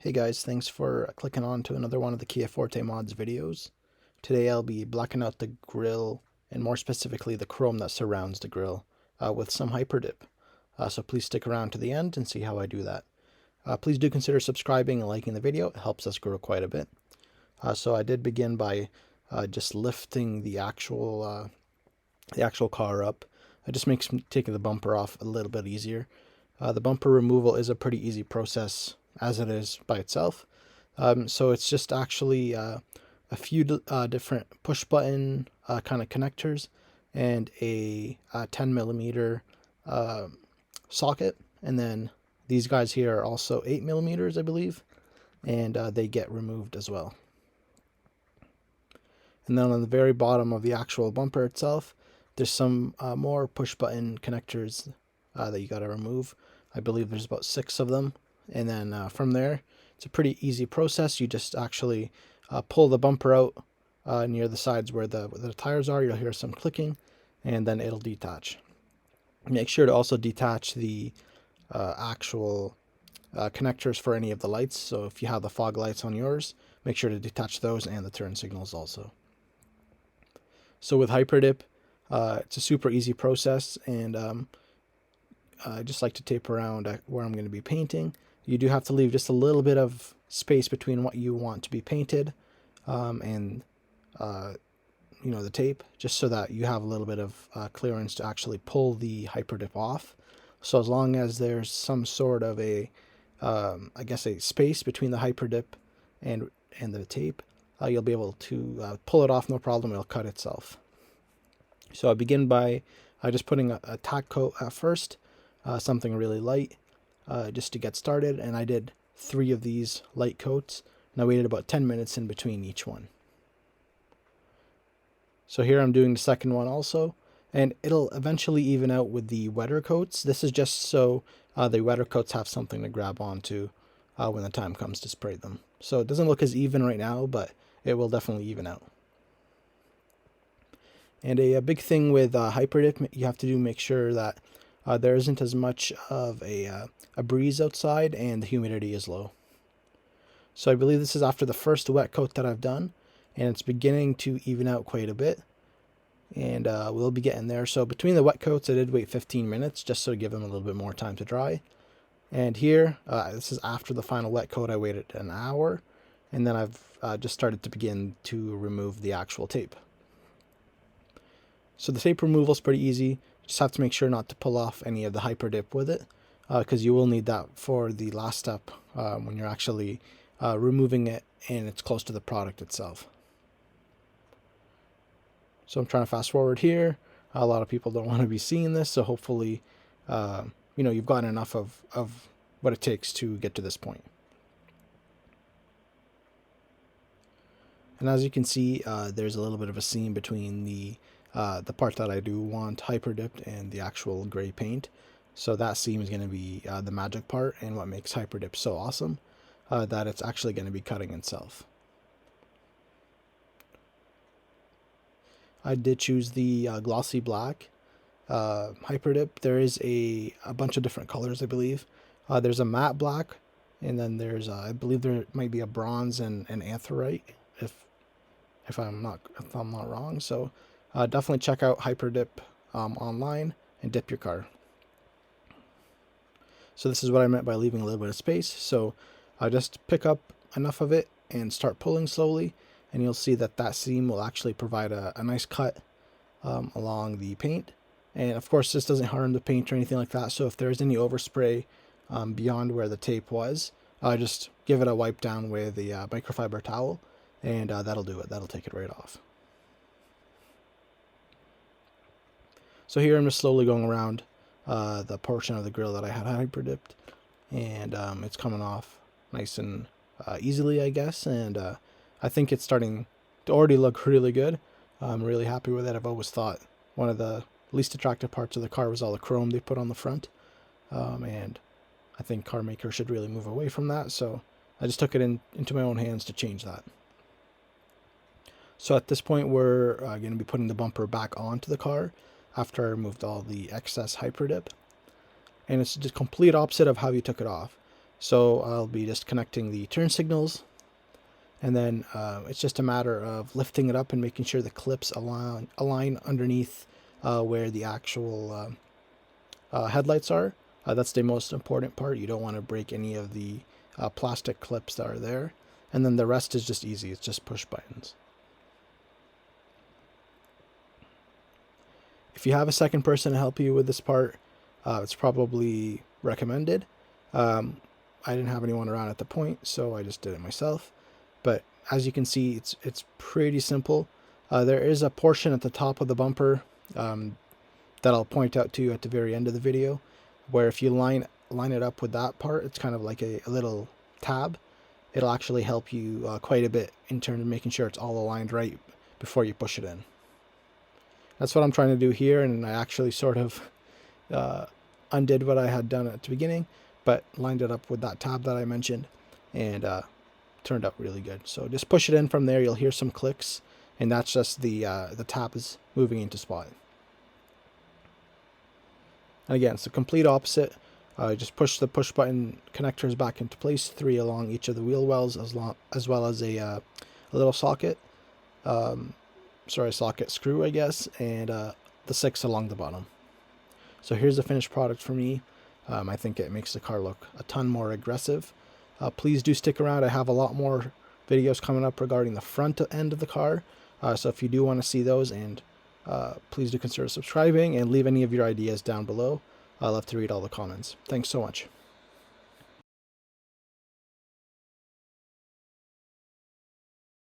Hey guys, thanks for clicking on to another one of the Kia Forte mods videos. Today I'll be blacking out the grille, and more specifically the chrome that surrounds the grille, with some HyperDip. So please stick around to the end and see how I do that. Please do consider subscribing and liking the video, it helps us grow quite a bit. So I did begin by just lifting the actual car up. It just makes taking the bumper off a little bit easier. The bumper removal is a pretty easy process as it is by itself. So it's just actually a few different push button kind of connectors and a 10 millimeter socket. And then these guys here are also 8 millimeters, I believe, and they get removed as well. And then on the very bottom of the actual bumper itself, there's some more push button connectors that you got to remove. I believe there's about 6 of them. And then from there, it's a pretty easy process. You just actually pull the bumper out near the sides where the tires are. You'll hear some clicking, and then it'll detach. Make sure to also detach the actual connectors for any of the lights. So if you have the fog lights on yours, make sure to detach those and the turn signals also. So with HyperDip, it's a super easy process, and I just like to tape around where I'm going to be painting. You do have to leave just a little bit of space between what you want to be painted and the tape, just so that you have a little bit of clearance to actually pull the HyperDip off. So as long as there's some sort of a space between the HyperDip and the tape, you'll be able to pull it off no problem. It'll cut itself. So I begin by just putting a tack coat at first, something really light, just to get started. And I did 3 of these light coats, and I waited about 10 minutes in between each one. So here I'm doing the second one also, and it'll eventually even out with the wetter coats. This is just so the wetter coats have something to grab onto when the time comes to spray them. So it doesn't look as even right now, but it will definitely even out. And a big thing with HyperDip, you have to make sure that there isn't as much of a breeze outside and the humidity is low. So I believe this is after the first wet coat that I've done, and it's beginning to even out quite a bit. And we'll be getting there. So between the wet coats, I did wait 15 minutes just so to give them a little bit more time to dry. And here, this is after the final wet coat. I waited an hour, and then I've just started to begin to remove the actual tape. So the tape removal is pretty easy. Just have to make sure not to pull off any of the HyperDip with it, because you will need that for the last step when you're actually removing it and it's close to the product itself. So I'm trying to fast forward here. A lot of people don't want to be seeing this, so hopefully you've gotten enough of what it takes to get to this point. And as you can see, there's a little bit of a seam between the part that I do want HyperDipped and the actual gray paint. So that seam is going to be the magic part, and what makes HyperDip so awesome, that it's actually going to be cutting itself. I did choose the Glossy Black HyperDip. There is a bunch of different colors, I believe. There's a matte black, and then there's I believe there might be a bronze and an anthracite, if I'm not wrong. So definitely check out HyperDip online and DipYourCar. So this is what I meant by leaving a little bit of space. So just pick up enough of it and start pulling slowly, and you'll see that seam will actually provide a nice cut along the paint. And of course, this doesn't harm the paint or anything like that. So if there's any overspray beyond where the tape was, just give it a wipe down with the microfiber towel, and that'll do it. That'll take it right off. So here I'm just slowly going around the portion of the grill that I had HyperDipped, and it's coming off nice and easily, I guess. And I think it's starting to already look really good. I'm really happy with it. I've always thought one of the least attractive parts of the car was all the chrome they put on the front, and I think car makers should really move away from that. So I just took it into my own hands to change that. So at this point, we're going to be putting the bumper back onto the car after I removed all the excess HyperDip. And it's the complete opposite of how you took it off. So I'll be just connecting the turn signals, and then it's just a matter of lifting it up and making sure the clips align underneath where the actual headlights are. That's the most important part. You don't want to break any of the plastic clips that are there. And then the rest is just easy. It's just push buttons. If you have a second person to help you with this part, it's probably recommended. I didn't have anyone around at the point, so I just did it myself. But as you can see, it's pretty simple. There is a portion at the top of the bumper that I'll point out to you at the very end of the video, where if you line it up with that part, it's kind of like a little tab. It'll actually help you quite a bit in terms of making sure it's all aligned right before you push it in. That's what I'm trying to do here, and I actually sort of undid what I had done at the beginning, but lined it up with that tab that I mentioned, and turned out really good. So just push it in from there. You'll hear some clicks, and that's just the tab is moving into spot. And again, it's the complete opposite. Just push the push button connectors back into place, 3 along each of the wheel wells, as well as a little socket, socket screw, I guess, and the 6 along the bottom. So here's the finished product for me. I think it makes the car look a ton more aggressive. Please do stick around. I have a lot more videos coming up regarding the front end of the car. So if you do want to see those, and please do consider subscribing and leave any of your ideas down below. I love to read all the comments. Thanks so much.